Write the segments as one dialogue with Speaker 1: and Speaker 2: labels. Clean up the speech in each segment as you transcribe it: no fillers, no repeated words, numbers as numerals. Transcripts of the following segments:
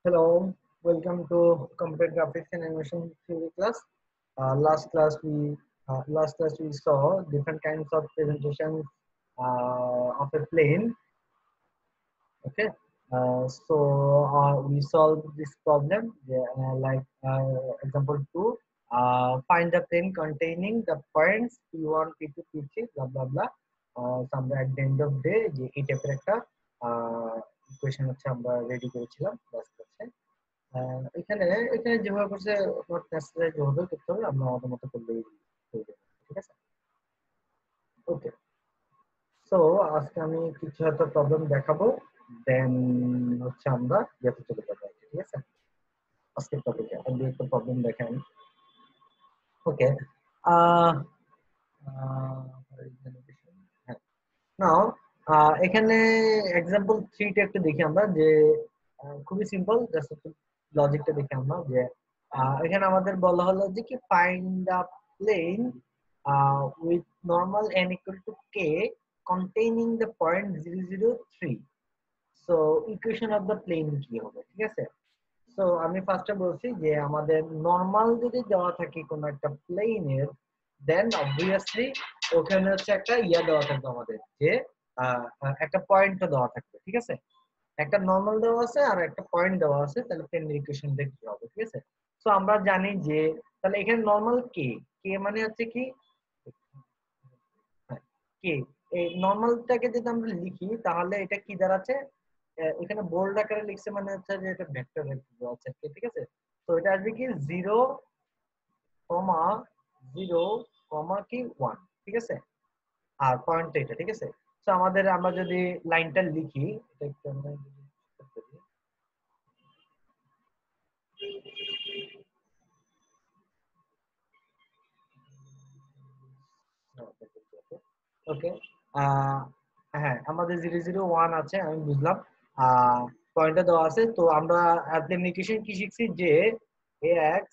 Speaker 1: Hello, welcome to Computer Graphics and Animation Theory class. Last class we saw different kinds of presentations of a plane. Okay, we solved this problem. Example two. Find the plane containing the points P1, P2, P3, blah blah blah. Somewhere at the end of the day, এই টাইপের একটা equation হচ্ছে আমরা ready করেছিলাম last ক্লাসে। এখানে এখানে যেভাবে করছে নট নেসেসারি যেভাবে করতে হবে আমরা আমাদের মতো করলেই হয়ে যাবে, ঠিক আছে। ওকে, সো আজকে আমি কিছু একটা প্রবলেম দেখাবো, দেন হচ্ছে আমরা যেতে চলে যাবো, ঠিক আছে। আজকের টপিকে আমি একটা প্রবলেম দেখাই। ওকে, নাও এখানে এক্সাম্পল 3 টা একটু দেখি আমরা, যে খুবই সিম্পল, জাস্ট একটু লজিকটা দেখি আমরা। যে এখানে আমাদের বলা হলো যে কি find the plane with normal n equal to k containing the point 003. So equation of the plane কি হবে, ঠিক আছে। সো আমি ফার্স্টে বলছি যে আমাদের নরমাল যদি দেওয়া থাকে কোন একটা প্লেনের, দেন অবভিয়াসলি ওখানে হচ্ছে একটা ইয়া দেওয়া থাকবে আমাদের, যে একটা পয়েন্ট দেওয়া থাকবে, ঠিক আছে। একটা নরমাল দেওয়া আছে আর একটা পয়েন্ট দেওয়া আছে, তাহলে প্লেনের ইকুয়েশন দেখতে হবে, ঠিক আছে। সো আমরা জানি যে তাহলে এখানে নরমাল কে, কে মানে হচ্ছে কি কে, এই নরমালটাকে যদি আমরা লিখি তাহলে এটা কি দাঁড়াচ্ছে, এখানে বোল্ড আকারে লিখছে মানে হচ্ছে যে এটা ভেক্টর আছে, ঠিক আছে। তো এটা আসবে কি 0, 0, কি 1, ঠিক আছে। আর পয়েন্ট এটা, ঠিক আছে। তো আমরা যদি লাইনটা লিখি, এটা একটু আমরা যদি করি, ওকে, হ্যাঁ আমাদের 001 আছে, আমি বুঝলাম। পয়েন্টটা দেওয়া আছে, তো আমরা অ্যাপ্লিকেশন কি শিখছি, যে ax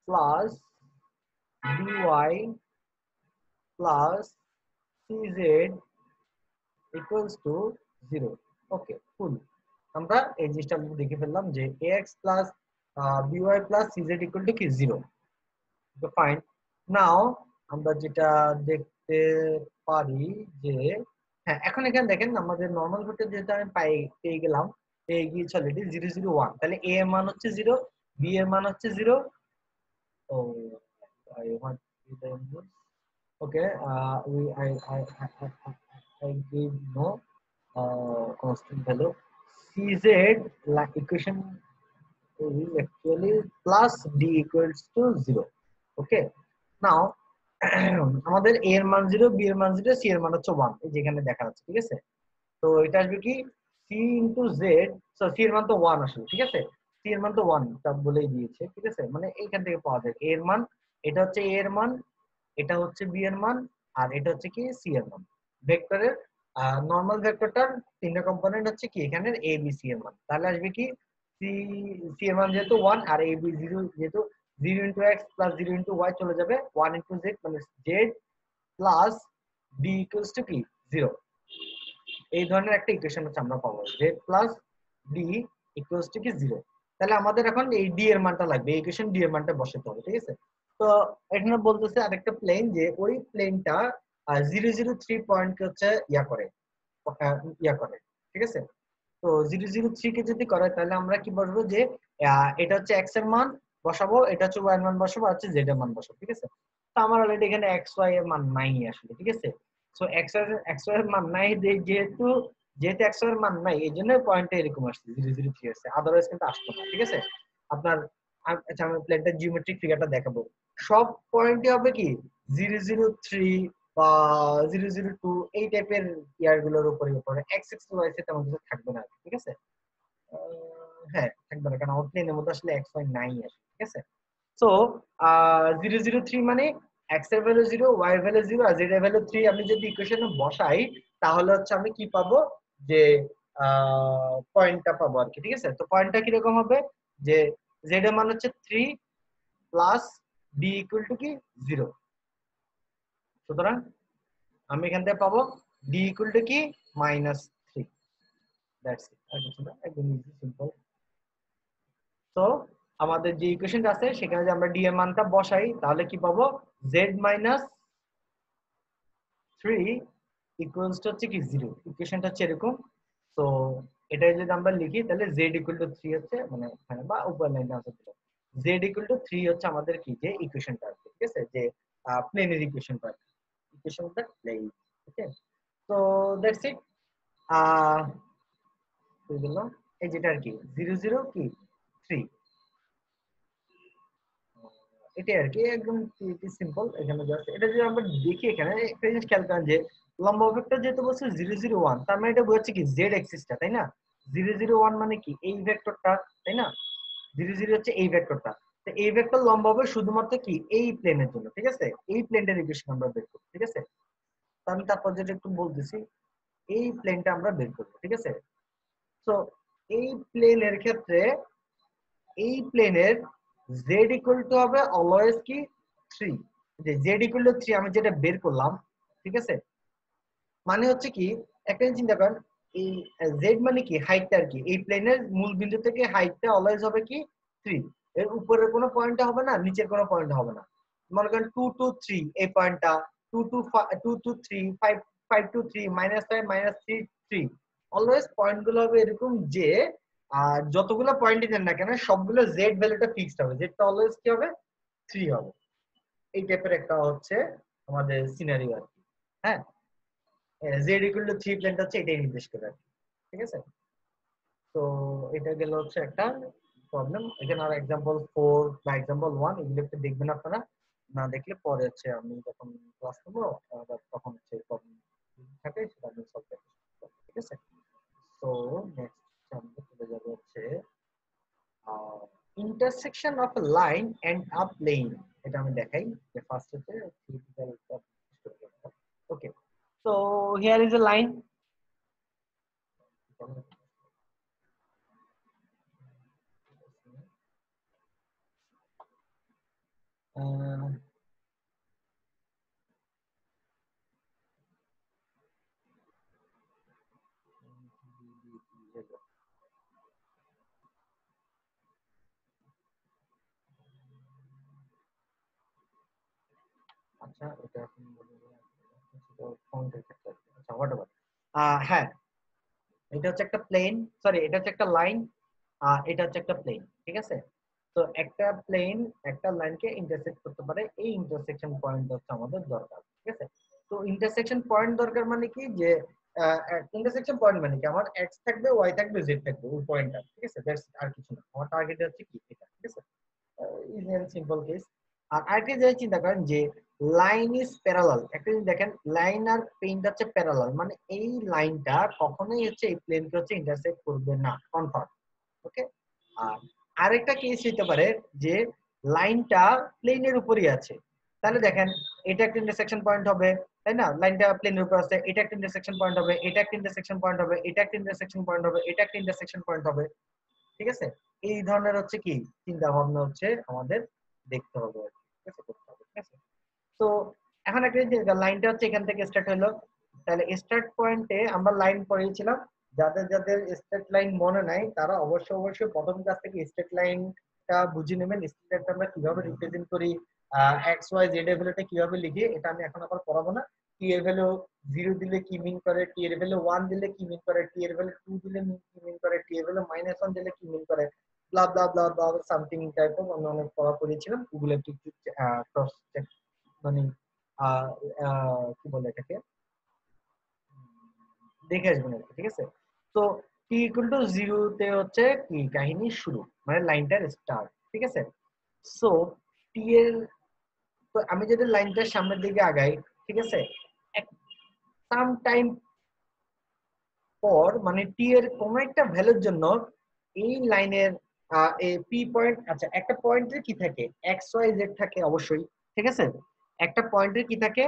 Speaker 1: plus by plus cz equals to 0। ওকে, ফুল আমরা এই জিনিসটা দেখে ফেললাম যে ax plus by plus cz equal to কি 0। তো ফাইন, নাও আমরা যেটা দেখতে পারি যে হ্যাঁ, এখন এখানে দেখেন আমাদের নরমাল ভোল্টেজ যেটা আমি পেয়ে গেলাম, পেয়ে গিয়েছি অলরেডি 001, তাহলে a এর মান হচ্ছে 0, b এর মান হচ্ছে 0। ও I want the inputs. Okay, I give no constant value. CZ like equation is actually plus D equals to 0. Okay, now আমাদের a এর মান 0, b এর মান 0, c এর মান হচ্ছে 1, এই যেখানে দেখা যাচ্ছে, ঠিক আছে। তো এটা আসবে কি c into z, so c এর মান তো 1 আসলে, ঠিক আছে। c এর মান তো 1 তা বলেই দিয়েছে, ঠিক আছে। মানে এইখান থেকে পাওয়া যায় a এর মান, এটা হচ্ছে a এর মান, এটা হচ্ছে b এর মান, আর এটা হচ্ছে কি c এর মান। ভেক্টরের নরমাল ভেক্টরটার তিনটা কম্পোনেন্ট হচ্ছে কি এখানে a b c এর মান, তাহলে আসবে কি c c এর মান যেহেতু 1 আর a b 0, যেহেতু 0 into x plus 0 into y চলে যাবে, 1 into z মানে z plus d equals to কি 0। এই ধরনের একটা ইকুয়েশন হচ্ছে আমরা পাবো, z plus d equals to কি 0। তাহলে আমাদের এখন এই d এর মানটা লাগবে, এই ইকুয়েশন d এর মানটা বসাতে হবে, ঠিক আছে। তো এখানে বলতেছে আরেকটা প্লেন, যে ওই প্লেনটা 003 পয়েন্ট হচ্ছে ইয়া করে, ঠিক আছে। তো 003 কে যদি করে তাহলে আমরা কি বলবো, যে এটা হচ্ছে x এর মান বসাবো, এটা হচ্ছে y এর মান বসাবো, আর হচ্ছে z এর মান বসাবো, ঠিক আছে। তো আমার অলরেডি এখানে x y এর মান নাই আসলে, ঠিক আছে। সো x y এর মান নাই, যেহেতু যেহেতু x y এর মান নাই, এই জন্য পয়েন্টটা এরকম আসছে 003 আসছে, আদারওয়াইজ কিন্তু আসতো না, ঠিক আছে। আপনার আচ্ছা আমি প্লেনটা জিওমেট্রিক ফিগারটা দেখাবো, সব পয়েন্টই হবে কি 003 বা 002 এই টাইপের ইয়ার গুলোর উপরে এক্স এক্স ওয়াই তেমন কিছু থাকবে না, ঠিক আছে। হ্যাঁ থাকবে না, কারণ আমার প্লেনের মধ্যে আসলে এক্স ওয়াই নাই আসে, ঠিক আছে। সো 003 মানে এক্স এর ভ্যালু 0, ওয়াই এর ভ্যালু 0, আর জেড এর ভ্যালু 3 আমি যদি ইকুয়েশনে বসাই তাহলে হচ্ছে আমি কি পাবো, যে পয়েন্টটা পাবো আর কি, ঠিক আছে। তো পয়েন্টটা কিরকম হবে, যে জেড এর মান হচ্ছে 3 প্লাস ডি ইকুয়াল টু কি 0। সুতরাং আমি এখান থেকে পাবো d ইকুয়াল টু কি -3। দ্যাটস ইট, আর কিছু না, একদম ইজি সিম্পল। তো আমাদের যে ইকুয়েশনটা আছে সেখানে যদি আমরা ডি এর মানটা বসাই তাহলে কি পাবো, z মাইনাস 3 ইকুয়ালস টু হচ্ছে কি 0। ইকুয়েশনটা হচ্ছে এরকম। তো এটা যদি আমরা লিখি তাহলে z ইকুয়াল টু 3 হচ্ছে, মানে এখানে বা উপর লাইনে আছে z ইকুয়াল টু 3 হচ্ছে আমাদের কি যে ইকুয়েশনটা আছে, ঠিক আছে, যে প্লেনের ইকুয়েশনটা, ইকুয়েশনটা প্লেন। ওকে, তো দ্যাটস ইট। হয়ে গেল এই যেটা আর কি 0 0 কি 3, এটাই আর কি, একদম সিম্পল। এখানে জাস্ট এটা যদি আমরা দেখি, এখানে একটা জিনিস খেয়াল করেন যে লম্বা ভেক্টর যেহেতু বলছে 0 0 1, তার মানে এটা বোঝাচ্ছে কি জেড এক্সিসটা, তাই না? 0 0 1 মানে কি এই ভেক্টরটা, তাই না? 0 0 হচ্ছে এই ভেক্টরটা। তো এই ভেক্টর লম্বা হবে শুধুমাত্র কি এই প্লেনের জন্য, ঠিক আছে? এই প্লেনটার ইকুয়েশন আমরা বের করব, ঠিক আছে? তো আমি তারপর যেটা একটু বলতেছি, এই প্লেনটা আমরা বের করব, ঠিক আছে? তো এই প্লেনের ক্ষেত্রে এই প্লেনের z ইকুয়াল টু হবে অলওয়েজ কি 3, যে z ইকুয়াল টু 3 আমি যেটা বের করলাম, ঠিক আছে? মানে হচ্ছে কি একটা জিনিস চিন্তা করেন, এই z মানে কি হাইটটা আর কি, এই প্লেনের মূল বিন্দু থেকে হাইটটা অলওয়েজ হবে কি 3, এর উপরের কোনো পয়েন্টটা হবে না, নিচের কোনো পয়েন্ট হবে না। মনে করেন 2 2 3 এই পয়েন্টটা, 2 2 2 2 3 5 5 2 3 -5 -3 3, অলওয়েজ পয়েন্ট গুলো হবে এরকম যে যতগুলো পয়েন্টই দেন না কেন সবগুলো জেড ভ্যালুটা ফিক্সড হবে, জেডটা অলওয়েজ কি হবে 3 হবে। এই টাইপের একটা হচ্ছে আমাদের সিনারিও আর কি। হ্যাঁ, জেড ইকুয়াল টু 3 প্লেনটা হচ্ছে এটাই নির্দেশ করে আর কি, ঠিক আছে? তো এটা গেল হচ্ছে একটা প্রবলেম। এখানে আর एग्जांपल 4 বা एग्जांपल 1 এগুলো একটু দেখবেন আপনারা, না দেখলে পরে হচ্ছে আমি যখন ক্লাস করব তখন হচ্ছে প্রবলেম থাকে সেটা আমি সলভ করব, ঠিক আছে? তো নেক্সট আমরা চলে যাব হচ্ছে intersection of a line and a plane, এটা আমি দেখাই যে ফার্স্ট হচ্ছে theoretical. Okay, so here is a line. uh, আচ্ছা এটা এখন ফন্টের ক্ষেত্রে আচ্ছা হোয়াটএভার। হ্যাঁ, এটা হচ্ছে একটা প্লেন, সরি এটা হচ্ছে একটা লাইন, এটা হচ্ছে একটা প্লেন, ঠিক আছে? তো একটা প্লেন একটা লাইনকে ইন্টারসেক্ট করতে পারে, এই ইন্টারসেকশন পয়েন্ট হচ্ছে আমাদের দরকার, ঠিক আছে? তো ইন্টারসেকশন পয়েন্ট দরকার মানে কি যে ইন্টারসেকশন পয়েন্ট মানে কি আমার এক্স থাকবে ওয়াই থাকবে জেড থাকবে ওই পয়েন্টটা, ঠিক আছে? দ্যাটস আর কিছু না, আমার টার্গেট হচ্ছে কি এটা, ঠিক আছে? Is an simple case. আর আরেকটা জিনিস চিন্তা করেন যে লাইন ইজ প্যারালাল, একটা জিনিস দেখেন লাইন আর প্লেনটা হচ্ছে প্যারালাল, মানে এই লাইনটা কখনোই হচ্ছে এই প্লেনকে হচ্ছে ইন্টারসেক্ট করবে না, কনফার্ম। ওকে, আর আরেকটা কেস হতে পারে যে লাইনটা প্লেনের উপরই আছে, তাহলে দেখেন এটা একটা ইন্টারসেকশন পয়েন্ট হবে, তাই না? লাইনটা প্লেনের উপর আছে, এটা একটা ইন্টারসেকশন পয়েন্ট হবে, এটা একটা ইন্টারসেকশন পয়েন্ট হবে, এটা একটা ইন্টারসেকশন পয়েন্ট হবে, এটা একটা ইন্টারসেকশন পয়েন্ট হবে, ঠিক আছে? এই ধরনের হচ্ছে কি চিন্তা ভাবনা হচ্ছে আমাদের দেখতে হবে আর কি, ঠিক আছে, করতে হবে, ঠিক আছে? তো এখন একটা লাইনটা হচ্ছে এখান থেকে স্টার্ট হলো, তাহলে স্টার্ট পয়েন্টে আমরা লাইন পড়িয়েছিলাম, যাদের যাদের স্ট্রেট লাইন মনে নাই তারা অবশ্যই অবশ্যই প্রথম ক্লাস থেকে স্ট্রেট লাইনটা বুঝে নেবেন, স্ট্রেট লাইনটা আমরা কিভাবে রিপ্রেজেন্ট করি, এক্স ওয়াই জেড এর ভ্যালুটা কিভাবে লিখি, এটা আমি এখন আবার পড়াবো না। টি এর ভ্যালু 0 দিলে কি মিন করে, টি এর ভ্যালু 1 দিলে কি মিন করে, টি এর ভ্যালু 2 দিলে কি মিন করে, টি এর ভ্যালু -1 দিলে কি মিন করে, ব্লা blah blah blah something type of আমরা অনেক পড়া করেছিলাম, গুগলে একটু ক্রস চেক মানে কি বলে এটাকে দেখে আসবেন আর কি, ঠিক আছে? তো টি ইকুয়াল টু 0 তে হচ্ছে কি কাহিনী শুরু, মানে লাইনটার স্টার্ট, ঠিক আছে? সো টি এর, তো আমি যদি লাইনটার সামনের দিকে আগাই, ঠিক আছে, সাম টাইম পর মানে টি এর কোন একটা ভ্যালুর জন্য এই লাইনের এই পি পয়েন্ট, আচ্ছা একটা পয়েন্টের কি থাকে এক্স ওয়াই জেড থাকে অবশ্যই, ঠিক আছে? একটা পয়েন্টের কি থাকে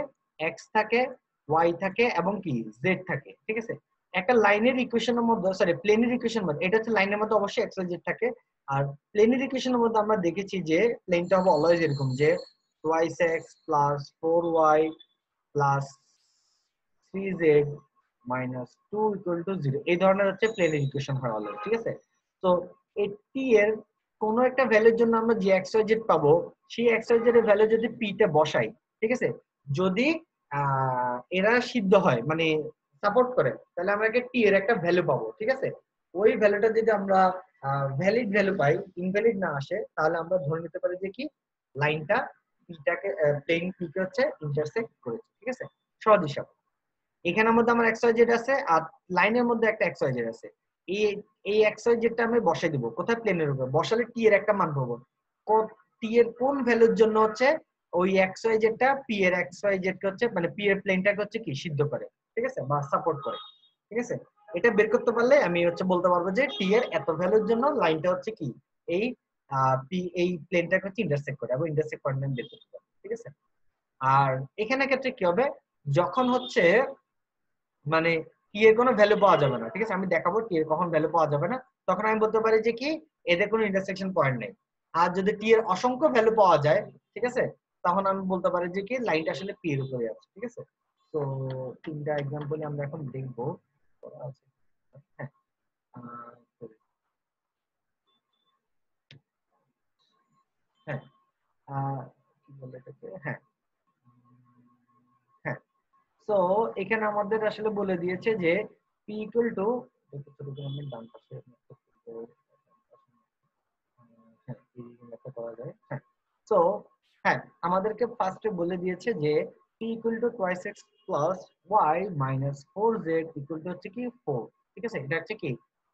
Speaker 1: এক্স থাকে, ওয়াই থাকে এবং কি জেড থাকে, ঠিক আছে? একটা লাইনের ইকুয়েশনের মধ্যে, সরি প্লেনের ইকুয়েশনের মধ্যে, এটা হচ্ছে লাইনের মধ্যে অবশ্যই এক্স ওয়াই জেড থাকে। আর প্লেনের ইকুয়েশনের মধ্যে আমরা দেখেছি যে প্লেনটা হবে অলওয়েজ এরকম যে twice x plus 4y plus 3z minus 2 equal two 0, এই ধরনের হচ্ছে প্লেনের ইকুয়েশন হয় অলওয়েজ, ঠিক আছে? তো এই টি এর কোনো একটা ভ্যালুর জন্য আমরা যে এক্স ওয়াই জেড পাবো, সেই এক্স ওয়াই জেড এর ভ্যালু যদি পি তে বসাই, ঠিক আছে, যদি এরা সিদ্ধ হয় মানে সাপোর্ট করে, তাহলে আমরা একটা টি এর একটা ভ্যালু পাবো, ঠিক আছে। ওই ভ্যালুটা যদি আমরা ভ্যালিড ভ্যালু পাই, ইনভ্যালিড না আসে, তাহলে আমরা ধরে নিতে পারি যে কি লাইনটা পিটাকে প্লেন পি কে হচ্ছে ইন্টারসেক্ট করেছে, ঠিক আছে। সহজ হিসাব। এখানের মধ্যে আমার এক্স ওয়াই জেড আছে আর লাইনের মধ্যে একটা এক্স ওয়াই জেড আছে। এই এই এক্স ওয়াই জেডটা আমি বসাই দিব কোথায়, প্লেনের উপর বসালে টি এর একটা মান পাবো। টি এর কোন ভ্যালুর জন্য হচ্ছে ওই এক্স ওয়াই জেডটা পি এর এক্স ওয়াই জেড কে হচ্ছে মানে পি এর প্লেনটাকে হচ্ছে কি সিদ্ধ করে, ঠিক আছে, বা সাপোর্ট করে, ঠিক আছে। এটা বের করতে পারলে আমি হচ্ছে বলতে পারবো যে টি এর এত ভ্যালুর জন্য লাইনটা হচ্ছে কি এই পি এই প্লেনটাকে হচ্ছে ইন্টারসেক্ট করে, এবং ইন্টারসেক্ট কোঅর্ডিনেট বের করতে পারবো, ঠিক আছে। আর এখানে ক্ষেত্রে কি হবে, যখন হচ্ছে মানে টি এর কোনো ভ্যালু পাওয়া যাবে না, ঠিক আছে, আমি দেখাবো টি এর কখন ভ্যালু পাওয়া যাবে না, তখন আমি বলতে পারি যে কি এদের কোনো ইন্টারসেকশন পয়েন্ট নেই। আর যদি টি এর অসংখ্য ভ্যালু পাওয়া যায়, ঠিক আছে, তখন আমি বলতে পারি যে কি লাইনটা আসলে পি এর উপরে আছে, ঠিক আছে। তো তিনটা एग्जांपल আমরা এখন দেখব। হ্যাঁ, হ্যাঁ, কি বলে এটাকে, হ্যাঁ, হ্যাঁ। সো এখানে আমাদের আসলে বলে দিয়েছে যে p ইকুয়াল টু, আমি ডান পাশে হ্যাঁ এই লেখা করা যায়, হ্যাঁ। সো হ্যাঁ, আমাদেরকে ফার্স্টে বলে দিয়েছে যে p equal to twice x plus y minus 4z equal to হচ্ছে কি 4, ঠিক আছে, এটা হচ্ছে কি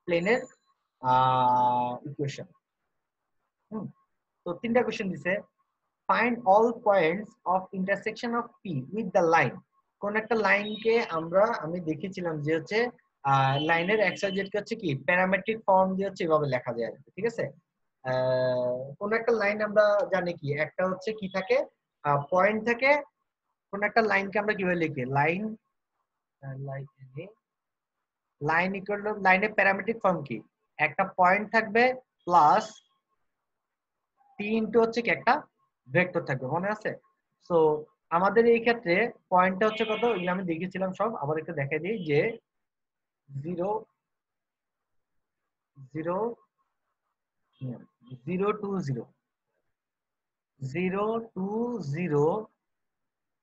Speaker 1: প্লেনের ইকুয়েশন। তো তিনটা কোশ্চেন দিছে। Find all points of intersection of P with the line. কোন একটা লাইনকে আমি দেখেছিলাম যে হচ্ছে লাইনের এক্স ওয়াই জেড কে হচ্ছে কি প্যারামেট্রিক ফর্ম দিয়ে হচ্ছে এভাবে লেখা যায়, ঠিক আছে। কোন একটা লাইন আমরা জানি কি একটা হচ্ছে কি থাকে, পয়েন্ট থাকে। কোন একটা লাইনকে আমরা কিভাবে লিখি, লাইন লাইন ইকুয়াল টু লাইনের প্যারামেট্রিক ফর্ম কি, একটা পয়েন্ট থাকবে প্লাস টি ইনটু হচ্ছে কি একটা ভেক্টর থাকবে, মনে আছে। সো আমাদের এই ক্ষেত্রে পয়েন্টটা হচ্ছে কত, এগুলো আমি দেখিয়েছিলাম সব, আবার একটু দেখাই দিই যে 0 0 0 2 0 0 2 0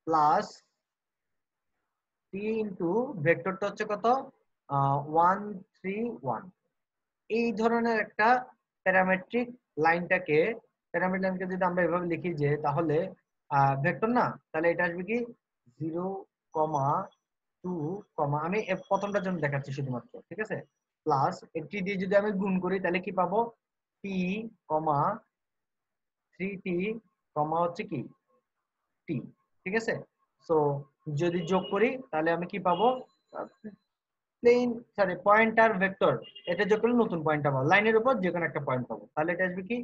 Speaker 1: প্লাস টি ইনটু ভেক্টরটা হচ্ছে কত 1 3 1। এই ধরনের একটা প্যারামেট্রিক লাইনটাকে প্যারামেট্রিক লাইনকে যদি আমরা এভাবে লিখি যে তাহলে ভেক্টর না, তাহলে এটা আসবে কি 0 2 আমি প্রথমটার জন্য দেখাচ্ছি শুধুমাত্র, ঠিক আছে, প্লাস এটি দিয়ে যদি আমি গুণ করি তাহলে কি পাবো, টি 3t হচ্ছে কি টি, ঠিক আছে। সো যদি যোগ করি তাহলে আমি কি পাবো, প্লেন সরি পয়েন্টার ভেক্টর, এটা যোগ করলে নতুন পয়েন্ট পাবো, লাইনের উপর যে কোনো একটা পয়েন্ট পাবো, তাহলে এটা আসবে কি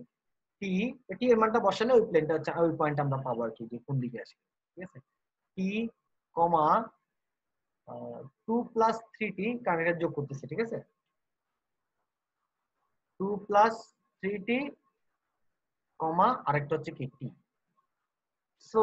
Speaker 1: টি, টি এর মানটা বসালে ওই প্লেনটা হচ্ছে ওই পয়েন্ট আমরা পাবো আর কি, যে কোন দিকে আসে, ঠিক আছে। টি কমা 2 প্লাস 3t, কারণ এটা যোগ করতেছে, ঠিক আছে, 2 প্লাস 3t কমা আরেকটা হচ্ছে কি টি। সো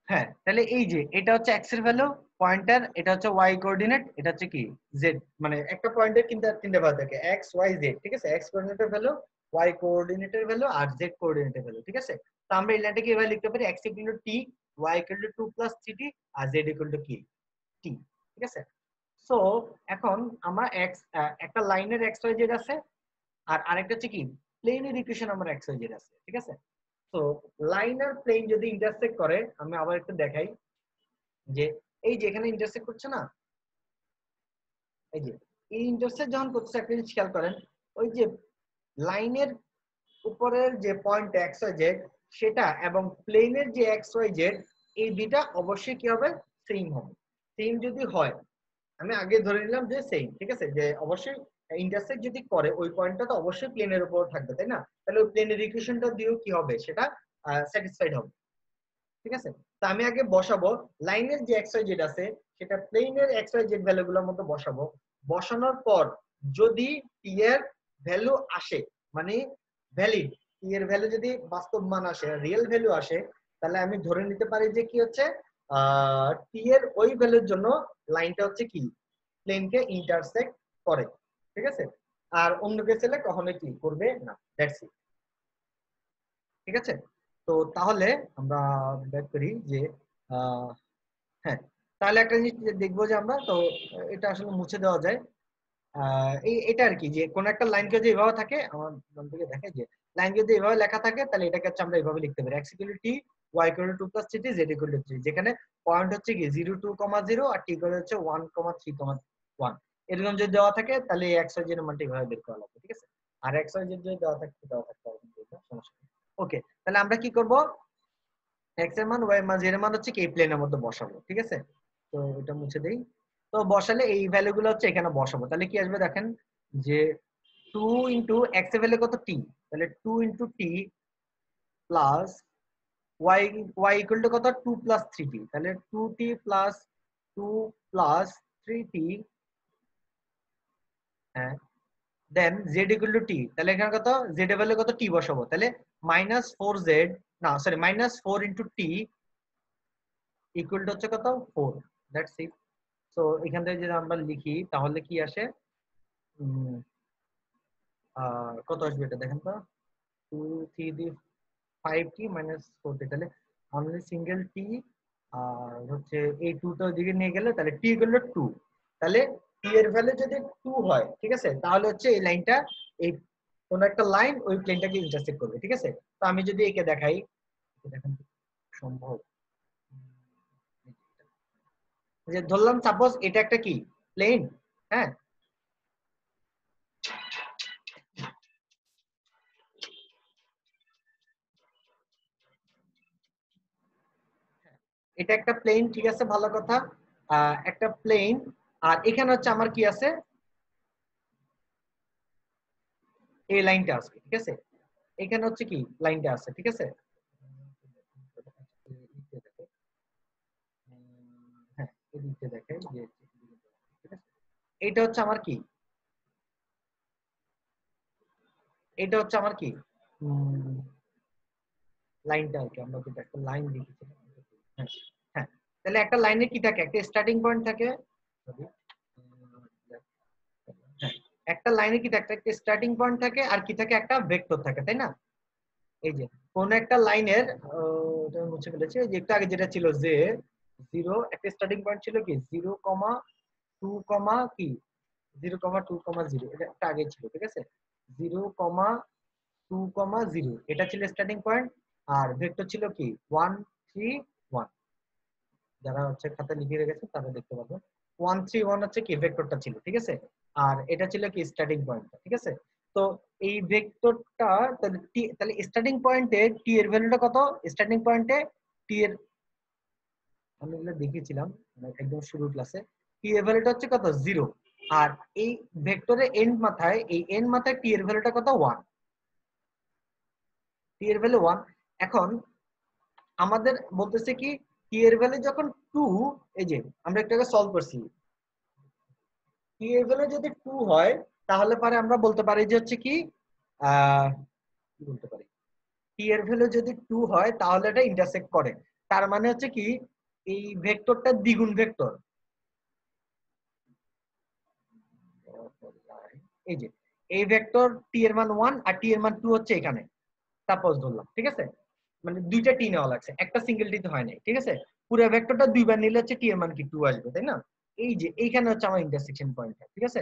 Speaker 1: হ্যাঁ, তাহলে এই যে এটা হচ্ছে এক্স এর ভ্যালু পয়েন্টার, এটা হচ্ছে ওয়াই কোঅর্ডিনেট, এটা হচ্ছে কি জেড, মানে একটা পয়েন্টের তিনটা ভ্যালু থাকে এক্স ওয়াই জেড, ঠিক আছে, এক্স কোঅর্ডিনেটের ভ্যালু, ওয়াই কোঅর্ডিনেটের ভ্যালু আর জেড কোঅর্ডিনেটের ভ্যালু, ঠিক আছে। তো আমরা এই লাইনটাকে এভাবে লিখতে পারি X equal to T, Y equal to 2 plus 3t আর জেড ইকুয়াল টু কি টি, ঠিক আছে। সো এখন আমরা এক্স একটা লাইনের এক্স ওয়াই জেড আছে, আর আরেকটা হচ্ছে কি প্লেনের ইকুয়েশন আমার এক্স ওয়াই জেড আছে, ঠিক আছে। তো লাইন আর প্লেন যদি ইন্টারসেক্ট করে, আমি আবার একটু দেখাই যে এই যে এখানে ইন্টারসেক্ট করছে না, এই যে এই ইন্টারসেক্ট যখন করছে একটা জিনিস খেয়াল করেন, ওই যে লাইনের উপরের যে পয়েন্ট এক্স ওয়াই জেড সেটা এবং প্লেনের যে এক্স ওয়াই জেড, এই দুইটা অবশ্যই কি হবে, সেম হবে। সেম যদি হয়, আমি আগে ধরে নিলাম যে সেম, ঠিক আছে, যে অবশ্যই ইন্টারসেক্ট যদি করে ওই পয়েন্টটা তো অবশ্যই প্লেনের উপর থাকবে, তাই না, তাহলে ওই প্লেনের ইকুয়েশনটা দিয়েও কি হবে, সেটা স্যাটিসফাইড হবে, ঠিক আছে। তো আমি আগে বসাবো লাইনের যে এক্স ওয়াই জেড আছে সেটা প্লেনের এক্স ওয়াই জেড ভ্যালুগুলোর মধ্যে বসাবো, বসানোর পর যদি টি এর ভ্যালু আসে, মানে ভ্যালিড টি এর ভ্যালু যদি বাস্তব মান আসে, রিয়েল ভ্যালু আসে, তাহলে আমি ধরে নিতে পারি যে কি হচ্ছে টি এর ওই ভ্যালুর জন্য লাইনটা হচ্ছে কি প্লেনকে ইন্টারসেক্ট করে, ঠিক আছে। আর অন্যকে চাইলে কখনোই ক্লিক করবে না। That's it. ঠিক আছে, তো তাহলে আমরা ব্যাক করি যে হ্যাঁ, তাহলে একটা জিনিস দেখবো যে আমরা তো এটা আসলে মুছে দেওয়া যায়। এটা আর কি, যে কোন একটা লাইনকে যদি এভাবে থাকে, আমার নাম থেকে দেখে যে লাইন যদি এভাবে লেখা থাকে, তাহলে এটাকে হচ্ছে আমরা এভাবে লিখতে পারি, x equal to t, y equal to 2 plus 3t, z equal to 3, যেখানে পয়েন্ট হচ্ছে কি 0 2, 0 আর t ইকুয়াল হচ্ছে 1, 3, 1। এরকম যদি দেওয়া থাকে তাহলে x y z এর মানটা এভাবে বের করা লাগবে। ঠিক আছে, আর x y z যদি দেওয়া থাকতে হবে সমস্যা নেই। ওকে, তাহলে আমরা কি করব, x এর মান y এর মান z এর মান হচ্ছে কি এই প্লেনের মধ্যে বসাবো। ঠিক আছে, তো এটা মুছে দেই। তো বসালে এই ভ্যালু গুলো হচ্ছে এখানে বসাবো, তাহলে কি আসবে দেখেন যে 2 ইনটু x এর ভ্যালু কত, t, তাহলে 2 into t plus y, y equal to কত 2 প্লাস 3t, তাহলে 2t প্লাস 2 প্লাস 3t, হ্যাঁ, দেন z ইকুয়াল টু t, তাহলে এখানে কত z এর ভ্যালু কত t বসাবো, তাহলে মাইনাস 4z, না sorry minus 4 into t equal to হচ্ছে কত 4। That's it. সো এখান থেকে যদি আমরা লিখি তাহলে কি আসে, কত আসবে এটা দেখেন তো, 2 3 দিয়ে 5t মাইনাস 4t, তাহলে আমরা সিঙ্গেল t আর হচ্ছে এই 2 টা ওইদিকে নিয়ে গেলে তাহলে t ইকুয়াল টু 2, তাহলে t এর ভ্যালু যদি 2 হয়, ঠিক আছে, তাহলে হচ্ছে এই লাইনটা, এই কোন একটা লাইন ওই প্লেনটাকে ইন্টারসেক্ট করবে। ঠিক আছে, তো আমি যদি একে দেখাই, দেখেন সম্ভব, যে ধরলাম সাপোজ এটা একটা কি প্লেন, হ্যাঁ, এটা একটা প্লেন, ঠিক আছে, ভালো কথা, একটা প্লেন, আর এখানে হচ্ছে আমার কি আছে, এই লাইনটা আছে। ঠিক আছে, এখানে হচ্ছে কি লাইনটা আছে। ঠিক আছে, হ্যাঁ, এদিকে দেখে যে, ঠিক আছে, এটা হচ্ছে আমার কি, এটা হচ্ছে আমার কি লাইনটা আর কি, আমরা যেটা একটা লাইন লিখেছি। হ্যাঁ, হ্যাঁ, তাহলে একটা লাইনে কি থাকে, একটা স্টার্টিং পয়েন্ট থাকে, হ্যাঁ, একটা লাইনে কি থাকে, একটা স্টার্টিং পয়েন্ট থাকে আর কি থাকে, একটা ভেক্টর থাকে, তাই না? এই যে কোন একটা লাইনের, এটা আমি মুছে ফেলেছি, যে একটু আগে যেটা ছিল যে 0, একটা স্টার্টিং পয়েন্ট ছিল কি 0, 2, কি 0, 2, 0, এটা একটা আগে ছিল। ঠিক আছে, 0, 2, 0, এটা ছিল স্টার্টিং পয়েন্ট, আর ভেক্টর ছিল কি 1, 3, 1। যারা হচ্ছে খাতা লিখে রেখেছে তারা দেখতে পাবেন 1, 3, 1 হচ্ছে কি ভেক্টরটা ছিল। ঠিক আছে, আর এটা ছিল কি স্টার্টিং পয়েন্টটা। ঠিক আছে, তো এই ভেক্টরটা, তাহলে স্টার্টিং পয়েন্টে টি এর ভ্যালুটা কত, স্টার্টিং পয়েন্টে টি এর, আমি এগুলো দেখিয়েছিলাম একদম শুরুর ক্লাসে, টি এর ভ্যালুটা হচ্ছে কত 0, আর এই ভেক্টরের এন্ড মাথায়, এই এন্ড মাথায় টি এর ভ্যালুটা কত 1, টি এর ভ্যালু 1। এখন আমাদের বলতেছে কি টি এর ভ্যালু যখন 2, এই যে আমরা একটু আগে সলভ করছি, টি এর ভ্যালু যদি 2 হয় তাহলে পরে আমরা বলতে পারি যে হচ্ছে কি কি বলতে পারি, টি এর ভ্যালু যদি 2 হয় তাহলে এটা ইন্টারসেক্ট করে, তার মানে হচ্ছে কি এই ভেক্টরটা দ্বিগুণ ভেক্টর। এই যে এই ভেক্টর টি এর মান 1 আর টি এর মান 2 হচ্ছে এখানে, সাপোজ ধরলাম। ঠিক আছে, মানে দুইটা টি নেওয়া লাগছে, একটা সিঙ্গেল টি তো হয় নাই। ঠিক আছে, পুরো ভেক্টরটা দুইবার নিলে হচ্ছে টি এর মান কি 2 আসবে, তাই না? এই যে এইখানে হচ্ছে আমার ইন্টারসেকশন পয়েন্ট। ঠিক আছে,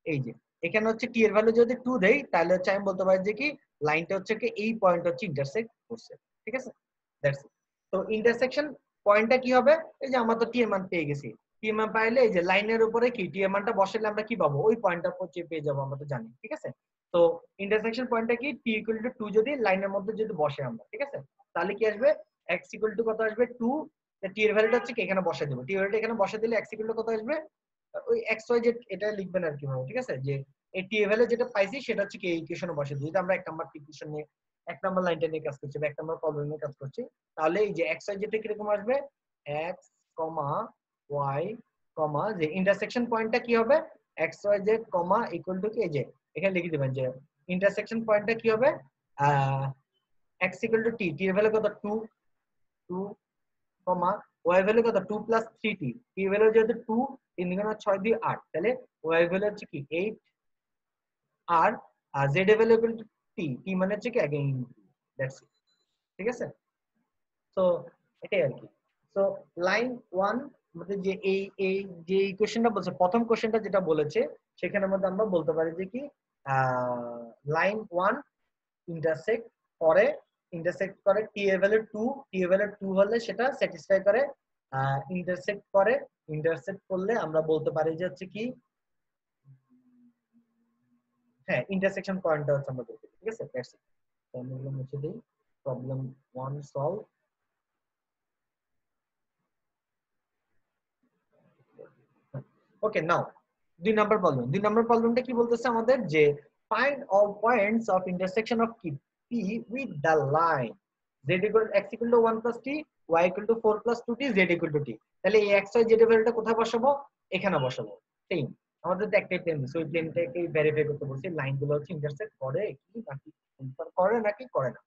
Speaker 1: এই যে এখানে হচ্ছে টি এর ভ্যালু যদি 2 দেই তাহলে হচ্ছে আমি বলতে পারি যে কি লাইনটা হচ্ছে কি এই পয়েন্ট হচ্ছে ইন্টারসেক্ট করছে। ঠিক আছে, দ্যাটস ইট। তো ইন্টারসেকশন পয়েন্টটা কি হবে, এই যে আমরা তো টি এর মান পেয়ে গেছি, টি এর মান পাইলে এই যে লাইনের উপরে কি টি এর মানটা বসালে আমরা কি পাবো, ওই পয়েন্টটা হচ্ছে পেয়ে যাবো, আমরা তো জানি। ঠিক আছে, তো ইন্টারসেকশন পয়েন্টটা কি টি ইকুয়াল টু 2 যদি লাইনের মধ্যে যদি বসে আমরা, ঠিক আছে, তাহলে কি আসবে, x ইকুয়াল টু কত আসবে 2, টি এর ভ্যালুটা হচ্ছে কি এখানে বসা দেব, টি এর ভ্যালুটা এখানে বসা দিলে x ইকুয়াল টু কত আসবে, ওই এক্স ওয়াই জেড এটা লিখবেন আর কি ভাবে। ঠিক আছে, যে এই টি এর ভ্যালু যেটা পাইছি সেটা হচ্ছে কি এই ইকুয়েশনে বসিয়ে দিই। যদি আমরা এক নাম্বার ইকুয়েশন নিয়ে, এক নাম্বার লাইনটা নিয়ে কাজ করছি বা এক নাম্বার প্রবলেম নিয়ে কাজ করছি, তাহলে এই যে এক্স ওয়াই জেড কিরকম আসবে, এক্স কমা ওয়াই কমা, যে ইন্টারসেকশন পয়েন্টটা কি হবে, X Y Z comma equal to কি, এই যে এখানে লিখে দিবেন যে ইন্টারসেকশন পয়েন্টটা কি হবে, এক্স ইকুয়াল টু টি, টি এর ভ্যালু কত 2, 2 কমা ওয়াই ভ্যালু কত 2 প্লাস 3t, টি ভ্যালু যেহেতু 2, 3 গুণ 6 দিয়ে 8, তাহলে ওয়াই ভ্যালু হচ্ছে কি 8, আর z available to t, t মানে হচ্ছে কি again দ্যাটস ইট, ঠিক আছে। সো এটাই আর কি। সো লাইন 1 মধ্যে যে এই যে ইকুয়েশনটা বলছে, প্রথম কোশ্চেনটা যেটা বলেছে সেখানের মধ্যে আমরা বলতে পারি যে কি লাইন 1 ইন্টারসেক্ট করে, টি এর ভ্যালু 2, টি এর ভ্যালু 2 হলে সেটা স্যাটিসফাই করে, ইন্টারসেক্ট করে, ইন্টারসেক্ট করলে আমরা বলতে পারি যে হচ্ছে কি হ্যাঁ ইন্টারসেকশন পয়েন্টটা হচ্ছে আমরা বলতে, ঠিক আছে। দ্যাটস ইট। তো আমি এগুলো মুছে দিই। Problem 1 solve. ওকে নাও 2 নম্বর প্রবলেমটা কি বলতেছে আমাদের যে find all points of intersection of কি P with the line z equal x equal to 1 plus t, y equal to 4 plus 2t, z equal to t। তাহলে এই x y z এর ভ্যালুটা কোথায় বসাবো? এখানে বসাবো। সেম আমাদের তো একটাই প্লেন দিছে, ওই প্লেনটাকে ভেরিফাই করতে বলছি লাইনগুলো হচ্ছে ইন্টারসেক্ট করে কি নাকি করে নাকি করে না।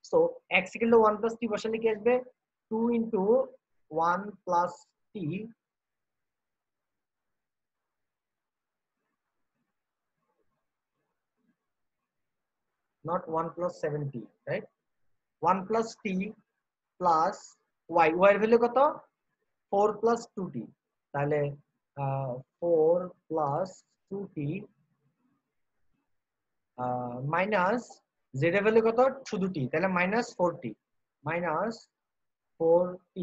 Speaker 1: So x equal to 1 plus t বসালে কি আসবে? 2 into 1 plus t not 1 plus 7t, right? 1 plus t plus y, y এর ভ্যালু কত? 4 plus 2t। তাহলে 4 plus 2t মাইনাস z এর ভ্যালু কত? শুধু t, তাহলে minus 4t, minus 4t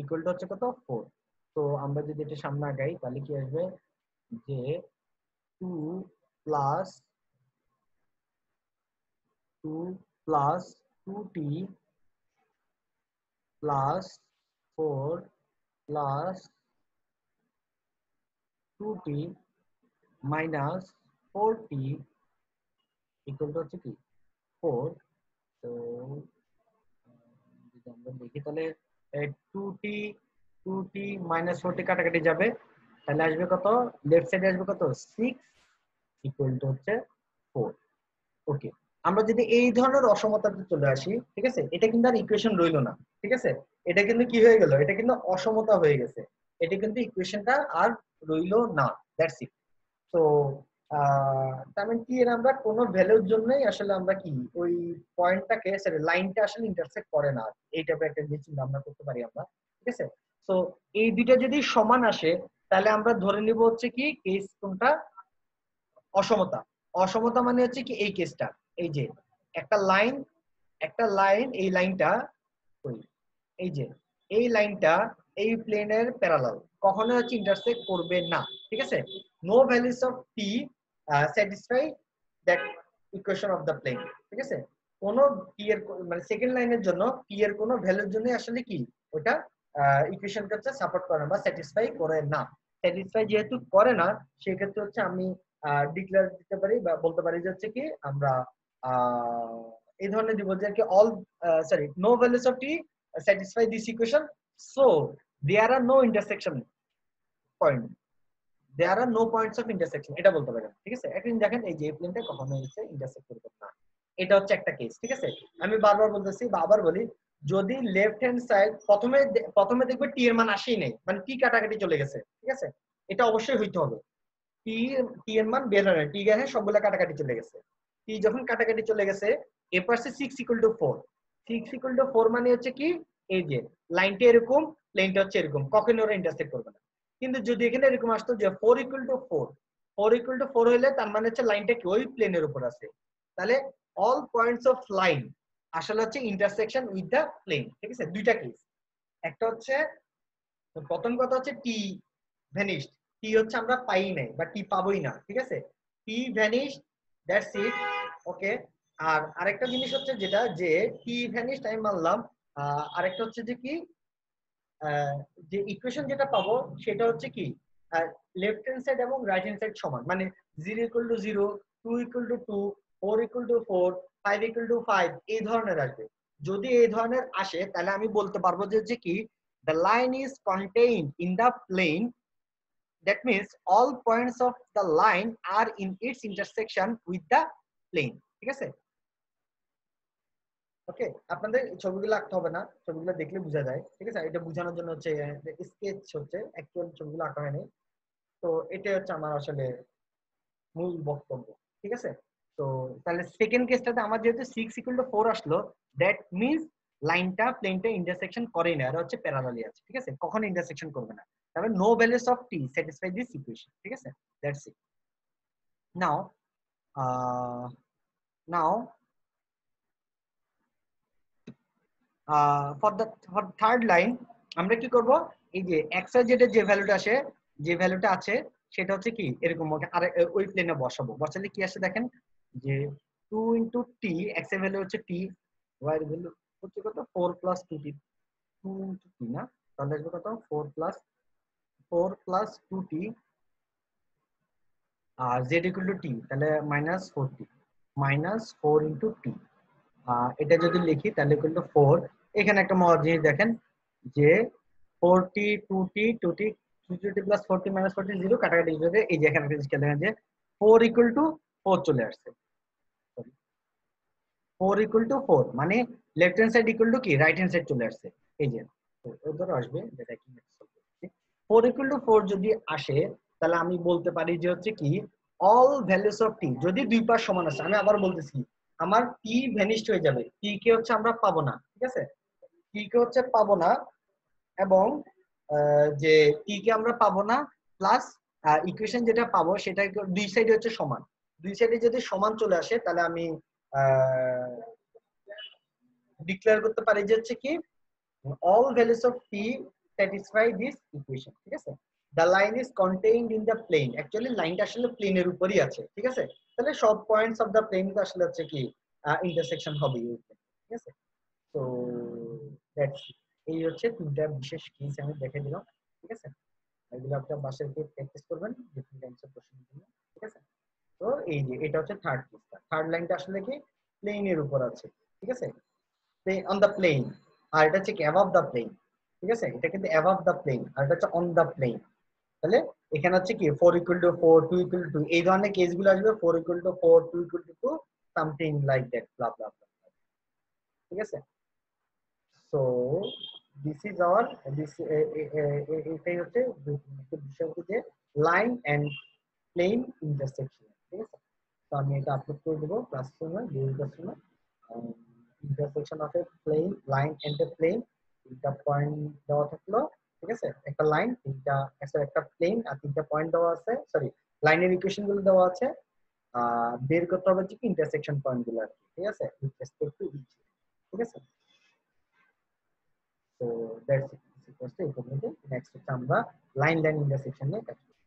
Speaker 1: equal to হচ্ছে কত? 4। তো আমরা যদি এটা সামনে আগাই তাহলে কি আসবে যে 2 plus 2 plus 2t plus 4 plus 2t minus 4t equal to হচ্ছে কি 4। তো যদি আমরা দেখি তাহলে 2t 2t minus 4t কাটাকাটি যাবে, তাহলে আসবে কত? লেফট সাইডে আসবে কত? 6 ইকুয়াল টু হচ্ছে 4। ওকে, আমরা যদি এই ধরনের অসমতাতে চলে আসি, ঠিক আছে, এটা কিন্তু আর ইকুয়েশন রইলো না, ঠিক আছে, এটা কিন্তু কি হয়ে গেল? এটা কিন্তু অসমতা হয়ে গেছে, এটা কিন্তু ইকুয়েশনটা আর রইলো না। That's it. তো তার মানে কি, এর আমরা কোনো ভ্যালুর জন্যই আসলে আমরা কি ওই পয়েন্টটাকে সরি লাইনটা আসলে ইন্টারসেক্ট করে না, এই টাইপের একটা জিনিস চিন্তা আমরা করতে পারি আমরা, ঠিক আছে। তো এই দুইটা যদি সমান আসে তাহলে আমরা ধরে নিব হচ্ছে কি কেস কোনটা? অসমতা। অসমতা মানে হচ্ছে কি এই কেসটা, এই যে একটা লাইন, এই লাইনটা ওই এই যে এই লাইনটা এই প্লেনের প্যারালাল, কখনো হচ্ছে ইন্টারসেক্ট করবে না, ঠিক আছে। No values of T satisfy that equation of the plane, ঠিক আছে। কোন টি এর মানে সেকেন্ড লাইনের জন্য টি এর কোনো ভ্যালুর জন্য আসলে কি ওটা ইকুয়েশনকে হচ্ছে সাপোর্ট করে না বা স্যাটিসফাই করে না। স্যাটিসফাই যেহেতু করে না সেক্ষেত্রে হচ্ছে আমি ডিক্লেয়ার দিতে পারি বা বলতে পারি যে হচ্ছে কি আমরা এই ধরনের দিব যে কি all sorry no values of T satisfy this equation, so there are no intersection point, there are no points of intersection, এটা বলতে পারেন, ঠিক আছে। এখন দেখেন এই যে প্লেনটা কখনো এসে ইন্টারসেক্ট করবে না, এটা হচ্ছে একটা কেস, ঠিক আছে। আমি বারবার বলতেছি বা আবার বলি, যদি লেফট হ্যান্ড সাইড প্রথমে দেখবে টি এর মান আসেই নাই, মানে টি কাটাকাটি চলে গেছে, ঠিক আছে, এটা অবশ্যই হইতে হবে। টি টি এর মান বের হয় না, টি গেছে সবগুলা কাটাকাটি চলে গেছে, টি যখন কাটাকাটি চলে গেছে এরপর সে 6 ইকুয়াল টু 4, 6 ইকুয়াল টু 4 মানে হচ্ছে কি এই যে লাইনটা এরকম, প্লেনটা হচ্ছে এরকম, কখনো ওরা ইন্টারসেক্ট করবে না। কিন্তু যদি এখানে এরকম আসতো যে 4 ইকুয়াল টু 4, 4 ইকুয়াল টু 4 হলে তার মানে হচ্ছে লাইনটা কি ওই প্লেনের উপর আছে, তাহলে অল পয়েন্টস অফ লাইন আসলে হচ্ছে ইন্টারসেকশন উইথ দা প্লেন, ঠিক আছে। দুইটা কেস, একটা হচ্ছে প্রথম কথা হচ্ছে টি ভ্যানিশড, টি হচ্ছে আমরা পাই নাই বা টি পাবোই না, ঠিক আছে, টি ভ্যানিশড, দ্যাটস ইট। ওকে, আর আরেকটা জিনিস হচ্ছে যেটা যে টি ভ্যানিশড আমি মানলাম, আরেকটা হচ্ছে যে কি যে ইকুয়েশন যেটা পাবো সেটা হচ্ছে কি লেফট হ্যান্ড সাইড এবং রাইট হ্যান্ড সাইড সমান, মানে 0 equal to 0, 2 equal to 2, 4 equal to 4, 5 equal to 5 এই ধরনের আসবে। যদি এই ধরনের আসে তাহলে আমি বলতে পারবো যে কি the line is contained in the plane, that means all points of the line are in its intersection with the plane, ঠিক আছে। ওকে, আপনাদের ছবিগুলো আঁকতে হবে না, ছবিগুলো দেখলে বোঝা যায়, ঠিক আছে। এটা বোঝানোর জন্য হচ্ছে স্কেচ হচ্ছে, অ্যাকচুয়াল ছবিগুলো আঁকা হয়নি। তো এটা হচ্ছে আমার আসলে মূল বক্তব্য। ঠিক আছে। তো তাহলে সেকেন্ড কেসটাতে আমার যেহেতু 6 ইকুয়াল টু 4 আসলো, দ্যাট মিন্স লাইনটা প্লেনটা ইন্টারসেকশন করে না, আর হচ্ছে প্যারালালি আছে। ঠিক আছে, কখনো ইন্টারসেকশন করবে না। তাহলে no values of T satisfy this equation. ঠিক আছে, that's it. Now now for third line আমরা কি করব, এই যে এক্স আর জেড এর যে ভ্যালুটা আসে, যে ভ্যালুটা আছে সেটা হচ্ছে কি এরকম আর ওই প্লেনে বসাবো। বসালে কি আসে দেখেন, যে 2 ইনটু টি, এক্স এর ভ্যালু হচ্ছে টি, ওয়াই এর ভ্যালু হচ্ছে কত 4 প্লাস 2 টি, 2 ইনটু টি না, তাহলে আসবে কত 4 প্লাস 2 টি, আর জেড ইকুয়াল টু টি, তাহলে minus 4 t, minus 4 into t. এটা যদি লিখি তাহলে কিন্তু 4, এখানে একটা মজার জিনিস দেখেন যে 40 2t 2t 2t plus 40 minus 40 0 কাটাকাটি করে এই যে এখানে একটা জিনিস দেখেন যে 4 ইকুয়াল টু 4 চলে আসছে। 4 ইকুয়াল টু 4 মানে left hand side equal to কি রাইট হ্যান্ড সাইড চলে আসছে। এই যে ওদের আসবে যেটা কি 4 ইকুয়াল টু 4 যদি আসে, তাহলে আমি বলতে পারি যে হচ্ছে কি অল ভ্যালুস অফ টি, যদি দুই পাশ সমান আছে, আমি আবার বলতেছি আমার টি ভ্যানিশড হয়ে যাবে, টি কে হচ্ছে আমরা পাবো না। ঠিক আছে, টি কে হচ্ছে পাবো না, এবং যে টি কে আমরা পাবো না, প্লাস ইকুয়েশন যেটা পাবো সেটা দুই সাইডে হচ্ছে সমান। দুই সাইডে যদি সমান চলে আসে তাহলে আমি ডিক্লেয়ার করতে পারি যে হচ্ছে কি all values of t satisfy this equation। ঠিক আছে, the line is contained in the plane, actually লাইনটা আসলে প্লেনের উপরই আছে। ঠিক আছে, তাহলে সব পয়েন্টস অফ দা প্লেন তো আসলে হচ্ছে কি ইন্টারসেকশন হবে। ঠিক আছে, তো দ্যাটস, এই হচ্ছে তিনটা বিশেষ কেস আমি দেখে দিলাম। ঠিক আছে, এগুলো আপনারা বাসায় গিয়ে প্র্যাকটিস করবেন ডিফারেন্ট টাইপস অফ কোশ্চেনের জন্য। ঠিক আছে, তো এই যে এটা হচ্ছে থার্ড কেসটা, থার্ড লাইনটা আসলে কি প্লেনের উপর আছে। ঠিক আছে, অন দ্য প্লেন, আর এটা হচ্ছে কি অ্যাবভ দ্য প্লেন। ঠিক আছে, এটা কিন্তু অ্যাবভ দ্য প্লেন, আর এটা হচ্ছে অন দ্য প্লেন। তাহলে এখানে হচ্ছে কি 4 ইকুয়াল টু 4 2 ইকুয়াল টু, এই ধরনের কেসগুলো আসবে 4 equal to 4 2 equal to 2 something like that blah blah blah. ঠিক আছে, so this is our this, এটাই হচ্ছে বিষয় যে লাইন এন্ড প্লেন ইন্টারসেকশন। ঠিক আছে, তো আমি এটা আপলোড করে দেবো ক্লাসরুমে, গুগল ক্লাসরুমে। Intersection of a plane line and a plane, তিনটা পয়েন্ট দেওয়া থাকলো। ঠিক আছে, একটা লাইন তিনটা, একটা প্লেন আর তিনটা পয়েন্ট দেওয়া আছে, সরি লাইনের ইকুয়েশন গুলো দেওয়া আছে, বের করতে হবে যে কি ইন্টারসেকশন পয়েন্ট গুলো আর কি। ঠিক আছে, উইথ রেসপেক্ট টু ইচ। ঠিক আছে, তো দ্যাটস ইট। এই পর্যন্ত, নেক্সট হচ্ছে আমরা লাইন ইন্টারসেকশন নিয়ে কাজ করব।